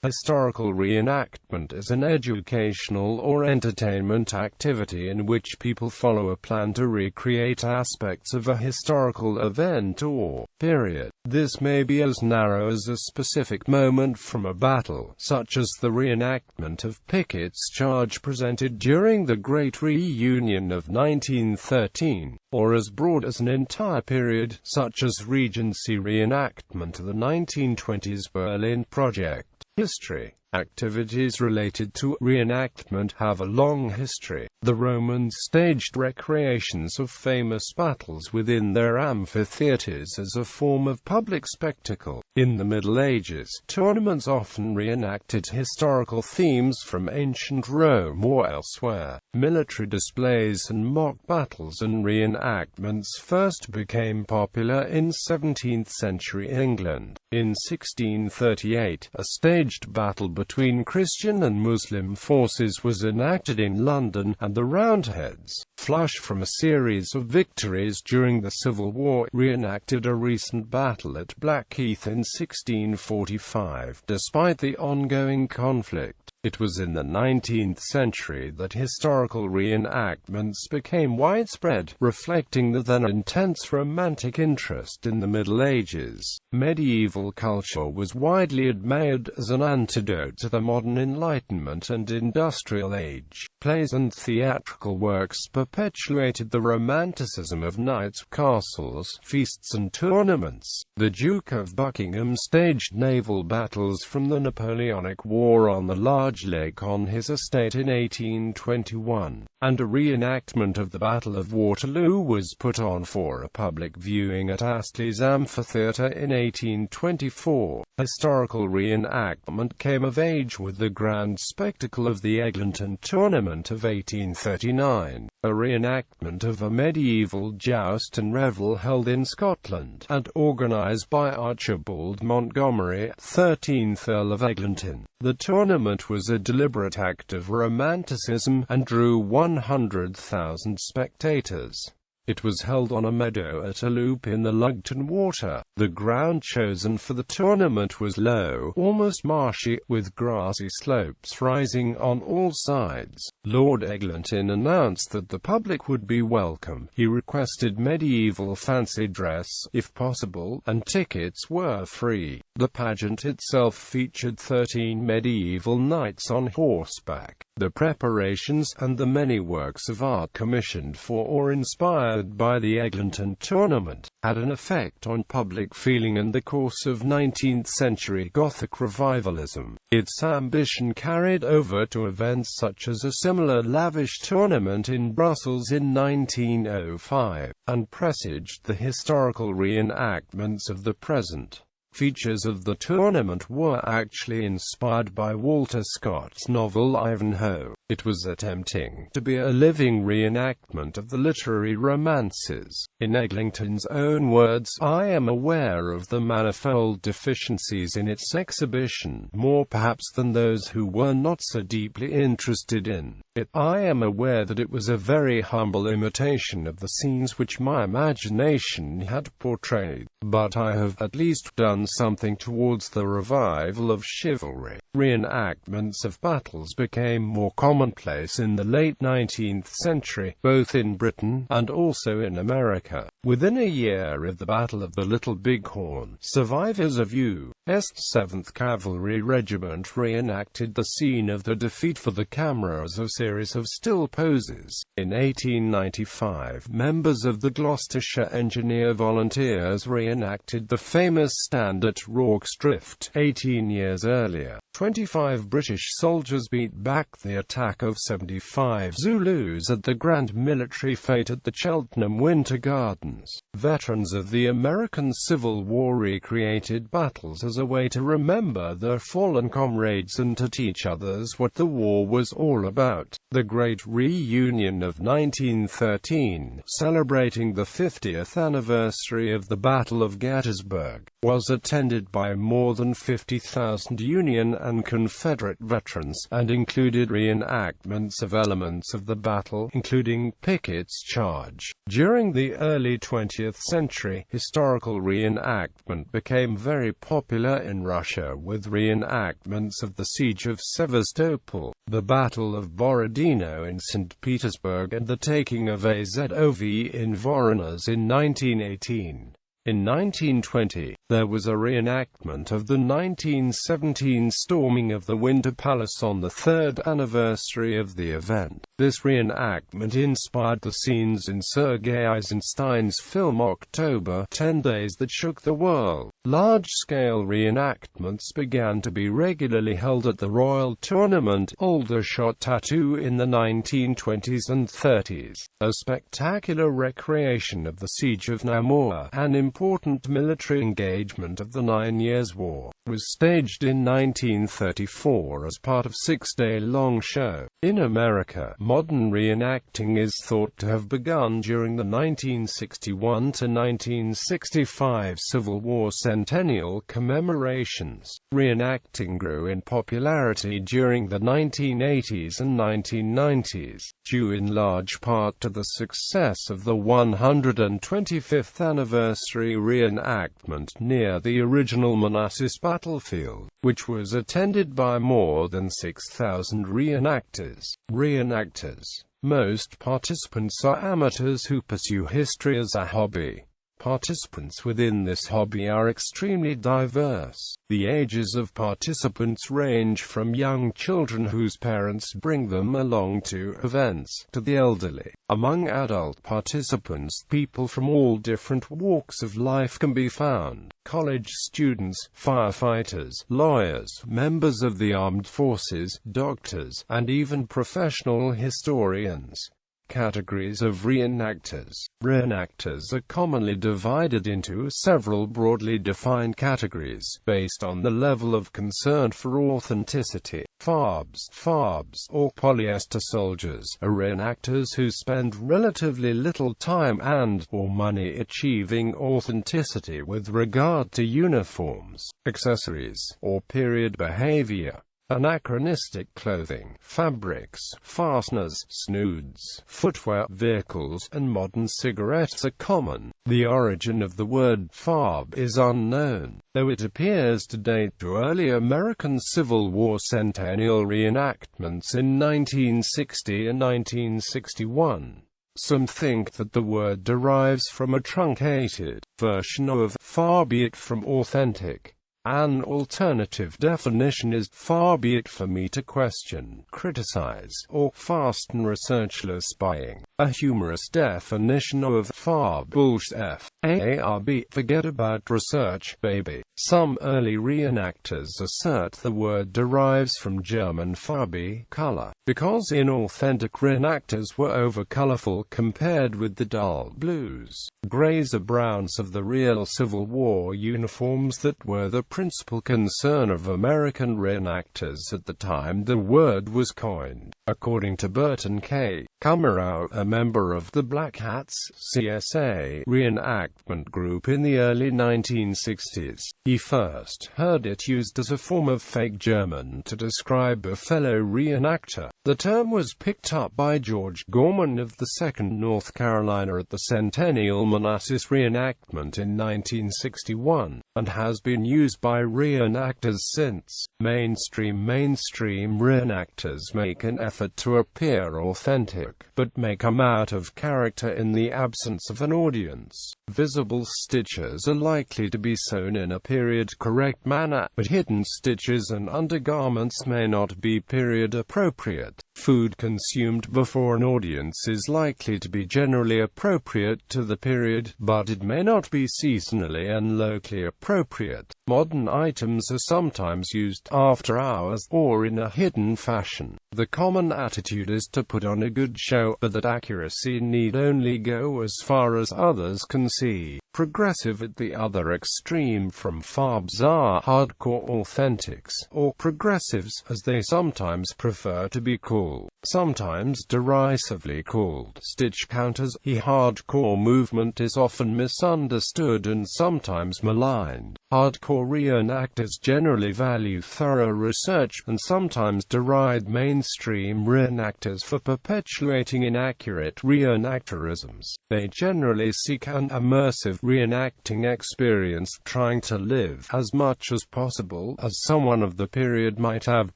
Historical reenactment is an educational or entertainment activity in which people follow a plan to recreate aspects of a historical event or period. This may be as narrow as a specific moment from a battle, such as the reenactment of Pickett's charge presented during the Great Reunion of 1913, or as broad as an entire period, such as Regency reenactment of the 1920s Berlin Project. History. Activities related to reenactment have a long history. The Romans staged recreations of famous battles within their amphitheaters as a form of public spectacle. In the Middle Ages, tournaments often reenacted historical themes from ancient Rome or elsewhere. Military displays and mock battles and reenactments first became popular in 17th-century England. In 1638, a staged battle between Christian and Muslim forces was enacted in London, and the Roundheads, flush from a series of victories during the Civil War, reenacted a recent battle at Blackheath in 1645. Despite the ongoing conflict, it was in the 19th century that historical reenactments became widespread, reflecting the then intense romantic interest in the Middle Ages. Medieval culture was widely admired as an antidote to the modern Enlightenment and Industrial Age. Plays and theatrical works perpetuated the romanticism of knights, castles, feasts and tournaments. The Duke of Buckingham staged naval battles from the Napoleonic War on the large lake on his estate in 1821, and a reenactment of the Battle of Waterloo was put on for a public viewing at Astley's Amphitheatre in 1824. Historical reenactment came of age with the grand spectacle of the Eglinton Tournament of 1839, a reenactment of a medieval joust and revel held in Scotland, and organised by Archibald Montgomery, 13th Earl of Eglinton. The tournament was a deliberate act of romanticism, and drew 100,000 spectators. It was held on a meadow at a loop in the Lugton Water. The ground chosen for the tournament was low, almost marshy, with grassy slopes rising on all sides. Lord Eglinton announced that the public would be welcome. He requested medieval fancy dress, if possible, and tickets were free. The pageant itself featured 13 medieval knights on horseback. The preparations, and the many works of art commissioned for or inspired by the Eglinton tournament, had an effect on public feeling and the course of 19th-century Gothic revivalism. Its ambition carried over to events such as a similar lavish tournament in Brussels in 1905, and presaged the historical reenactments of the present. Features of the tournament were actually inspired by Walter Scott's novel Ivanhoe. It was attempting to be a living reenactment of the literary romances. In Eglinton's own words, "I am aware of the manifold deficiencies in its exhibition, more perhaps than those who were not so deeply interested in it. I am aware that it was a very humble imitation of the scenes which my imagination had portrayed, but I have at least done something towards the revival of chivalry." Reenactments of battles became more commonplace in the late 19th century, both in Britain and also in America. Within a year of the Battle of the Little Bighorn, survivors of U.S. 7th Cavalry Regiment reenacted the scene of the defeat for the camera as a series of still poses. In 1895, members of the Gloucestershire Engineer Volunteers reenacted the famous stand at Rorke's Drift. 18 years earlier, 25 British soldiers beat back the attack of 75 Zulus at the Grand Military Fete at the Cheltenham Winter Gardens. Veterans of the American Civil War recreated battles as a way to remember their fallen comrades and to teach others what the war was all about. The Great Reunion of 1913, celebrating the 50th anniversary of the Battle of Gettysburg, was attended by more than 50,000 Union and Confederate veterans, and included reenactments of elements of the battle, including Pickett's charge. During the early 20th century, historical reenactment became very popular in Russia, with reenactments of the Siege of Sevastopol, the Battle of Borodino in St. Petersburg, and the taking of Azov in Voronezh in 1918. In 1920, there was a reenactment of the 1917 storming of the Winter Palace on the third anniversary of the event. This reenactment inspired the scenes in Sergei Eisenstein's film October, 10 Days That Shook the World. Large-scale reenactments began to be regularly held at the Royal Tournament, Aldershot Tattoo, in the 1920s and 30s. A spectacular recreation of the Siege of Namur, an important military engagement of the 9 Years' War, was staged in 1934 as part of a six-day-long show. In America, modern reenacting is thought to have begun during the 1961 to 1965 Civil War centennial commemorations. Reenacting grew in popularity during the 1980s and 1990s, due in large part to the success of the 125th anniversary reenactment near the original Manassas battlefield, which was attended by more than 6,000 reenactors. Reenactors. Most participants are amateurs who pursue history as a hobby. Participants within this hobby are extremely diverse. The ages of participants range from young children whose parents bring them along to events, to the elderly. Among adult participants, people from all different walks of life can be found. College students, firefighters, lawyers, members of the armed forces, doctors, and even professional historians. Categories of reenactors. Reenactors are commonly divided into several broadly defined categories, based on the level of concern for authenticity. Farbs, or polyester soldiers, are reenactors who spend relatively little time and/or money achieving authenticity with regard to uniforms, accessories, or period behavior. Anachronistic clothing, fabrics, fasteners, snoods, footwear, vehicles, and modern cigarettes are common. The origin of the word farb is unknown, though it appears to date to early American Civil War centennial reenactments in 1960 and 1961. Some think that the word derives from a truncated version of far be it from authentic. An alternative definition is far be it for me to question, criticize, or fasten researchless spying. A humorous definition of farb bullshit FARB, forget about research, baby. Some early reenactors assert the word derives from German Farbe, color, because inauthentic reenactors were over-colorful compared with the dull blues, grays or browns of the real Civil War uniforms that were the principal concern of American reenactors at the time the word was coined. According to Burton K. Kummerow, a member of the Black Hats CSA reenactment group in the early 1960s, he first heard it used as a form of fake German to describe a fellow reenactor. The term was picked up by George Gorman of the 2nd North Carolina at the Centennial Manassas reenactment in 1961, and has been used by reenactors since. Mainstream reenactors make an effort to appear authentic, but may come out of character in the absence of an audience. Visible stitches are likely to be sewn in a period-correct manner, but hidden stitches and undergarments may not be period-appropriate. Food consumed before an audience is likely to be generally appropriate to the period, but it may not be seasonally and locally appropriate. Modern items are sometimes used after hours, or in a hidden fashion. The common attitude is to put on a good show, but that accuracy need only go as far as others can see. Progressive at the other extreme from far bizarre hardcore authentics, or progressives, as they sometimes prefer to be called, sometimes derisively called stitch counters. The hardcore movement is often misunderstood and sometimes maligned. Hardcore reenactors generally value thorough research, and sometimes deride mainstream reenactors for perpetuating inaccurate reenactorisms. They generally seek an immersive reenacting experience, trying to live as much as possible as someone of the period might have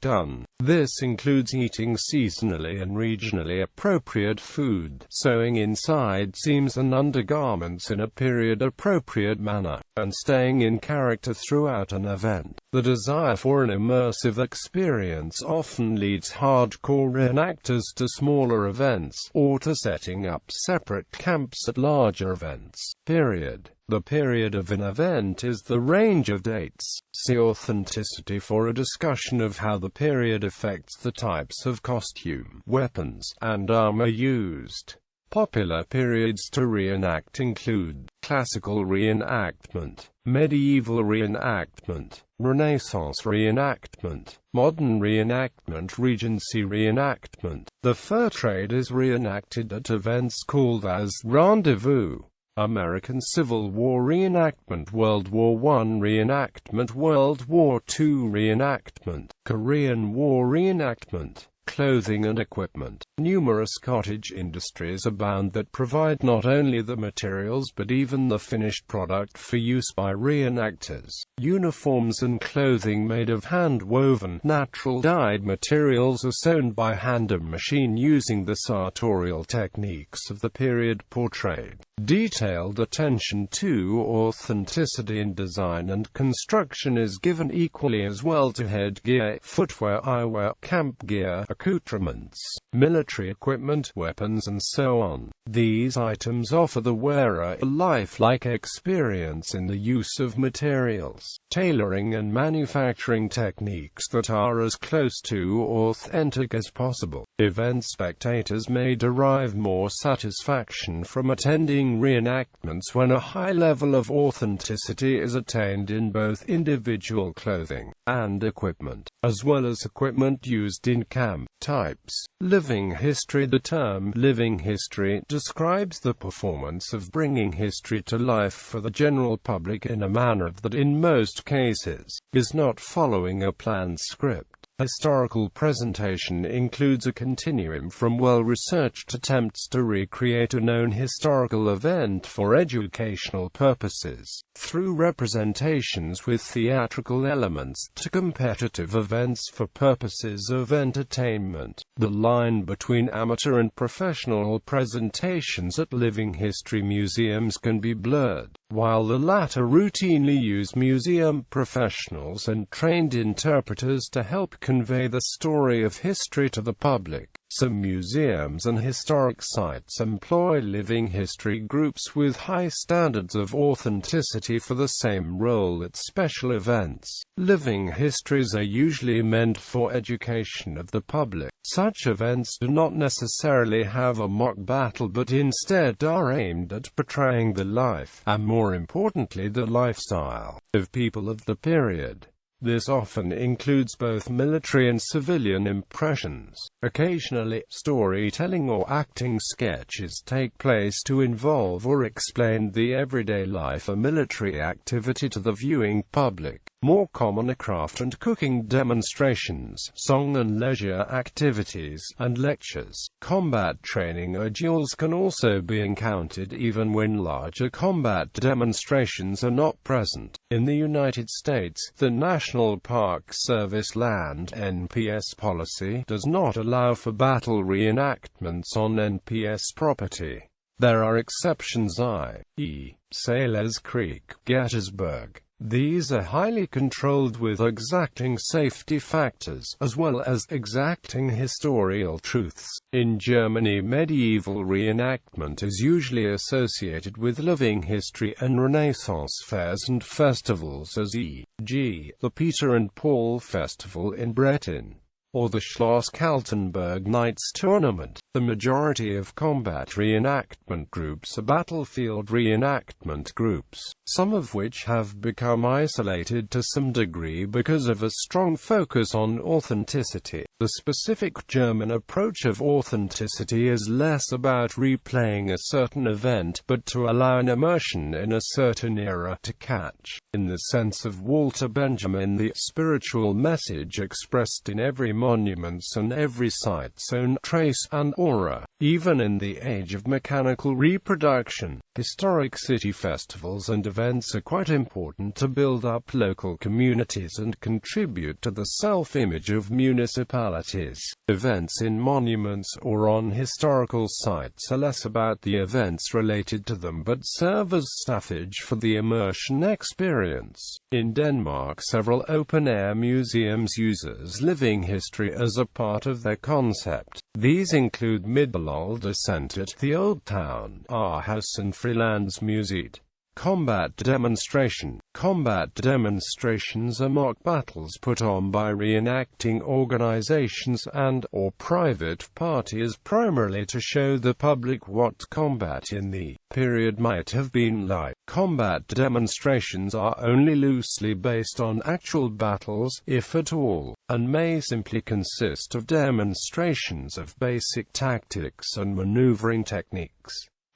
done. This includes eating seasonally and regionally appropriate food, sewing inside seams and undergarments in a period-appropriate manner, and staying in character throughout an event. The desire for an immersive experience often leads hardcore reenactors to smaller events, or to setting up separate camps at larger events. Period. The period of an event is the range of dates. See authenticity for a discussion of how the period affects the types of costume, weapons, and armor used. Popular periods to reenact include classical reenactment, medieval reenactment, Renaissance reenactment, modern reenactment, Regency reenactment. The fur trade is reenacted at events called as rendezvous. American Civil War reenactment, World War I reenactment, World War II reenactment, Korean War reenactment. Clothing and equipment. Numerous cottage industries abound that provide not only the materials but even the finished product for use by reenactors. Uniforms and clothing made of hand-woven, natural-dyed materials are sewn by hand or machine using the sartorial techniques of the period portrayed. Detailed attention to authenticity in design and construction is given equally as well to headgear, footwear, eyewear, camp gear, accoutrements, military equipment, weapons, and so on. These items offer the wearer a lifelike experience in the use of materials, tailoring and manufacturing techniques that are as close to authentic as possible. Event spectators may derive more satisfaction from attending reenactments when a high level of authenticity is attained in both individual clothing and equipment, as well as equipment used in camp. Types. Living history. The term living history describes the performance of bringing history to life for the general public in a manner that in most cases is not following a planned script. Historical presentation includes a continuum from well-researched attempts to recreate a known historical event for educational purposes, through representations with theatrical elements, to competitive events for purposes of entertainment. The line between amateur and professional presentations at living history museums can be blurred. While the latter routinely use museum professionals and trained interpreters to help convey the story of history to the public, some museums and historic sites employ living history groups with high standards of authenticity for the same role at special events. Living histories are usually meant for education of the public. Such events do not necessarily have a mock battle but instead are aimed at portraying the life, and more importantly the lifestyle, of people of the period. This often includes both military and civilian impressions. Occasionally, storytelling or acting sketches take place to involve or explain the everyday life or military activity to the viewing public. More common are craft and cooking demonstrations, song and leisure activities, and lectures. Combat training or duels can also be encountered even when larger combat demonstrations are not present. In the United States, the National Park Service Land (NPS) policy does not allow for battle reenactments on NPS property. There are exceptions, i.e., Sailors Creek, Gettysburg. These are highly controlled with exacting safety factors, as well as exacting historical truths. In Germany, medieval reenactment is usually associated with living history and Renaissance fairs and festivals, as e.g., the Peter and Paul Festival in Bretten, or the Schloss Kaltenberg Knights Tournament. The majority of combat reenactment groups are battlefield reenactment groups, some of which have become isolated to some degree because of a strong focus on authenticity. The specific German approach of authenticity is less about replaying a certain event but to allow an immersion in a certain era to catch, in the sense of Walter Benjamin, the spiritual message expressed in every monument's and every site's own trace and aura. Even in the age of mechanical reproduction, historic city festivals and events are quite important to build up local communities and contribute to the self-image of municipalities. Events in monuments or on historical sites are less about the events related to them but serve as staffage for the immersion experience. In Denmark, several open-air museums use living history as a part of their concept. These include Middelalder Center, the Old Town, Aarhus and Frilandsmuseet. Combat demonstration. Combat demonstrations are mock battles put on by reenacting organizations and/or private parties primarily to show the public what combat in the period might have been like. Combat demonstrations are only loosely based on actual battles, if at all, and may simply consist of demonstrations of basic tactics and maneuvering techniques.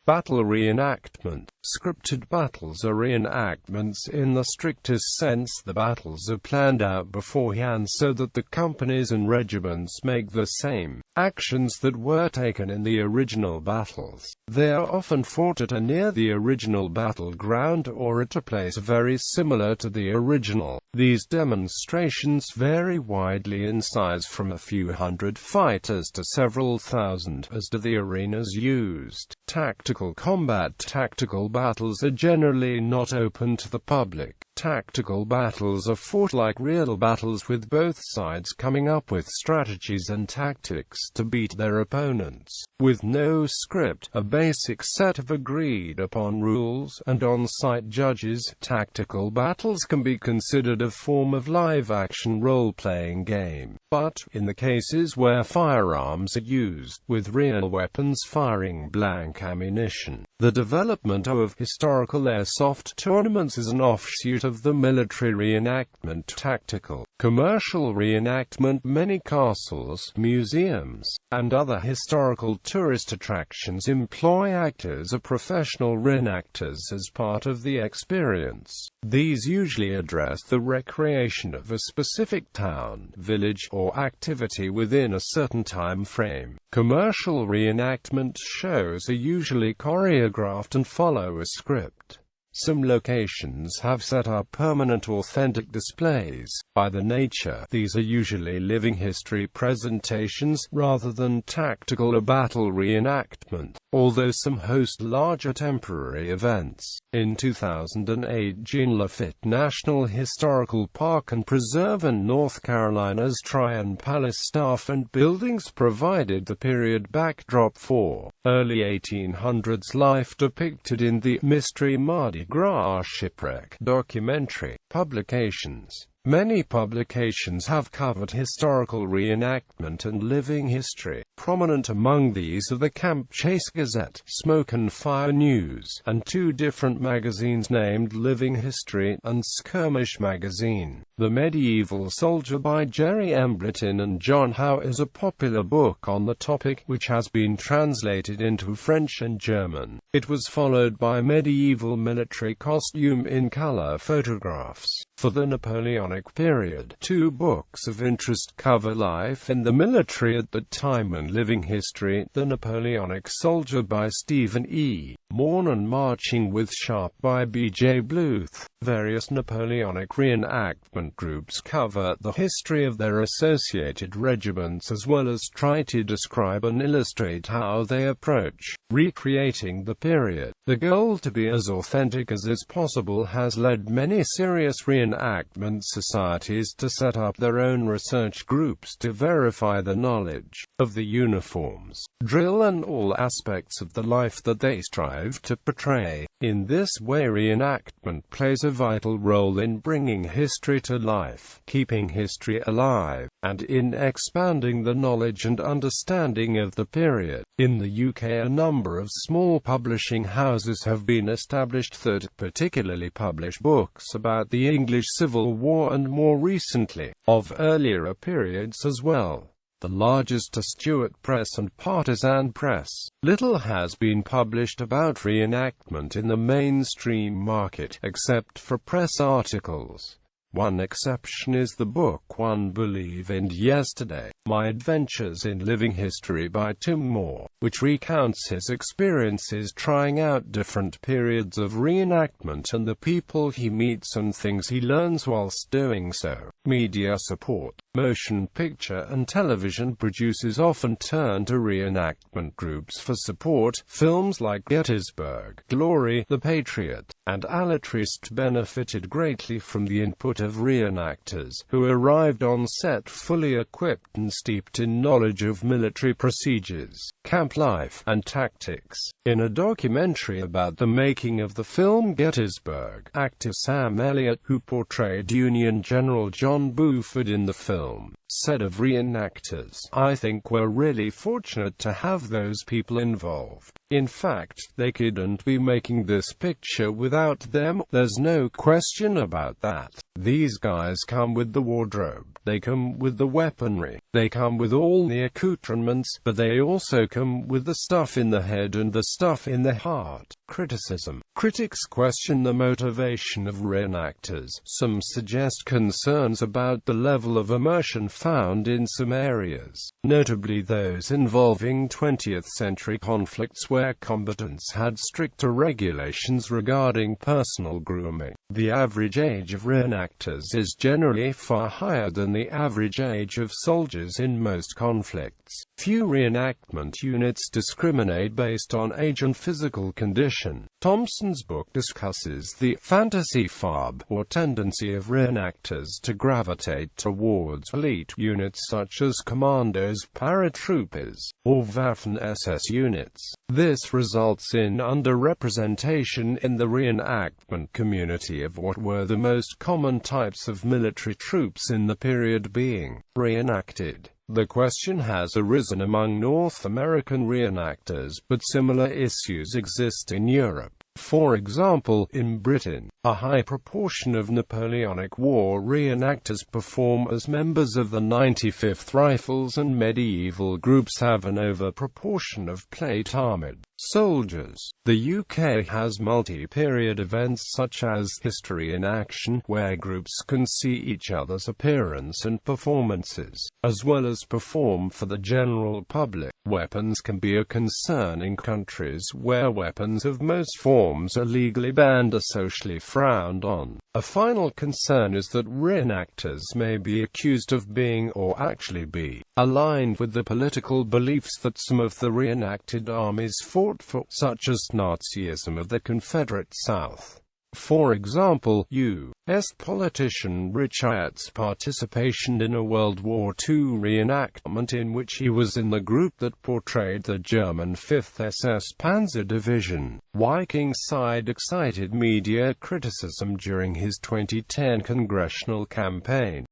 Battle reenactment. Scripted battles are reenactments in the strictest sense. The battles are planned out beforehand so that the companies and regiments make the same actions that were taken in the original battles. They are often fought at or near the original battleground or at a place very similar to the original. These demonstrations vary widely in size, from a few hundred fighters to several thousand, as do the arenas used. Tactical combat. Tactical battles are generally not open to the public. Tactical battles are fought like real battles, with both sides coming up with strategies and tactics to beat their opponents. With no script, a basic set of agreed-upon rules, and on-site judges, tactical battles can be considered a form of live-action role-playing game. But, in the cases where firearms are used, with real weapons firing blank ammunition, the development of historical airsoft tournaments is an offshoot of the military reenactment. Tactical commercial reenactment. Many castles, museums, and other historical tourist attractions employ actors or professional reenactors as part of the experience. These usually address the recreation of a specific town, village, or activity within a certain time frame. Commercial reenactment shows are usually choreographed and follow a script. Some locations have set up permanent authentic displays. By their nature, these are usually living history presentations, rather than tactical or battle reenactment, although some host larger temporary events. In 2008, Jean Lafitte National Historical Park and Preserve in North Carolina's Tryon Palace staff and buildings provided the period backdrop for early 1800s life depicted in the Mystery Mardi Gras shipwreck documentary. Publications. Many publications have covered historical reenactment and living history. Prominent among these are the Camp Chase Gazette, Smoke and Fire News, and two different magazines named Living History and Skirmish Magazine. The Medieval Soldier by Jerry Embleton and John Howe is a popular book on the topic, which has been translated into French and German. It was followed by Medieval Military Costume in Color Photographs. For the Napoleonic period, two books of interest cover life in the military at that time and living history: The Napoleonic Soldier by Stephen E. Morn and Marching with Sharp by B.J. Bluth. Various Napoleonic reenactment groups cover the history of their associated regiments as well as try to describe and illustrate how they approach recreating the period. The goal to be as authentic as is possible has led many serious reenactment societies to set up their own research groups to verify the knowledge of the uniforms, drill and all aspects of the life that they strive strive to portray. In this way, reenactment plays a vital role in bringing history to life, keeping history alive, and in expanding the knowledge and understanding of the period. In the UK, a number of small publishing houses have been established that particularly publish books about the English Civil War and, more recently, of earlier periods as well. The largest are Stuart Press and Partisan Press. Little has been published about reenactment in the mainstream market, except for press articles. One exception is the book One Believe in Yesterday, My Adventures in Living History by Tim Moore, which recounts his experiences trying out different periods of reenactment and the people he meets and things he learns whilst doing so. Media support. Motion picture and television producers often turn to reenactment groups for support. Films like Gettysburg, Glory, The Patriot, and Alatriste benefited greatly from the input of reenactors, who arrived on set fully equipped and steeped in knowledge of military procedures, camp life, and tactics. In a documentary about the making of the film Gettysburg, actor Sam Elliott, who portrayed Union General John Buford in the film, said of reenactors, "I think we're really fortunate to have those people involved. In fact, they couldn't be making this picture without them. There's no question about that. These guys come with the wardrobe, they come with the weaponry, they come with all the accoutrements, but they also come with the stuff in the head and the stuff in the heart." Criticism. Critics question the motivation of reenactors. Some suggest concerns about the level of immersion found in some areas, notably those involving 20th-century conflicts where combatants had stricter regulations regarding personal grooming. The average age of reenactors is generally far higher than the average age of soldiers in most conflicts. Few reenactment units discriminate based on age and physical condition. Thompson's book discusses the fantasy fab, or tendency of reenactors to gravitate towards elite units such as commandos, paratroopers, or Waffen-SS units. This results in underrepresentation in the reenactment community of what were the most common types of military troops in the period being reenacted. The question has arisen among North American reenactors, but similar issues exist in Europe. For example, in Britain, a high proportion of Napoleonic War reenactors perform as members of the 95th Rifles, and medieval groups have an overproportion of plate armored soldiers. The UK has multi-period events such as History in Action, where groups can see each other's appearance and performances, as well as perform for the general public. Weapons can be a concern in countries where weapons of most forms are legally banned or socially frowned on. A final concern is that reenactors may be accused of being, or actually be, aligned with the political beliefs that some of the reenacted armies fought for, such as Nazism of the Confederate South. For example, U.S. politician Rich Hyatt's participation in a World War II reenactment in which he was in the group that portrayed the German 5th SS Panzer Division. Viking side excited media criticism during his 2010 congressional campaign.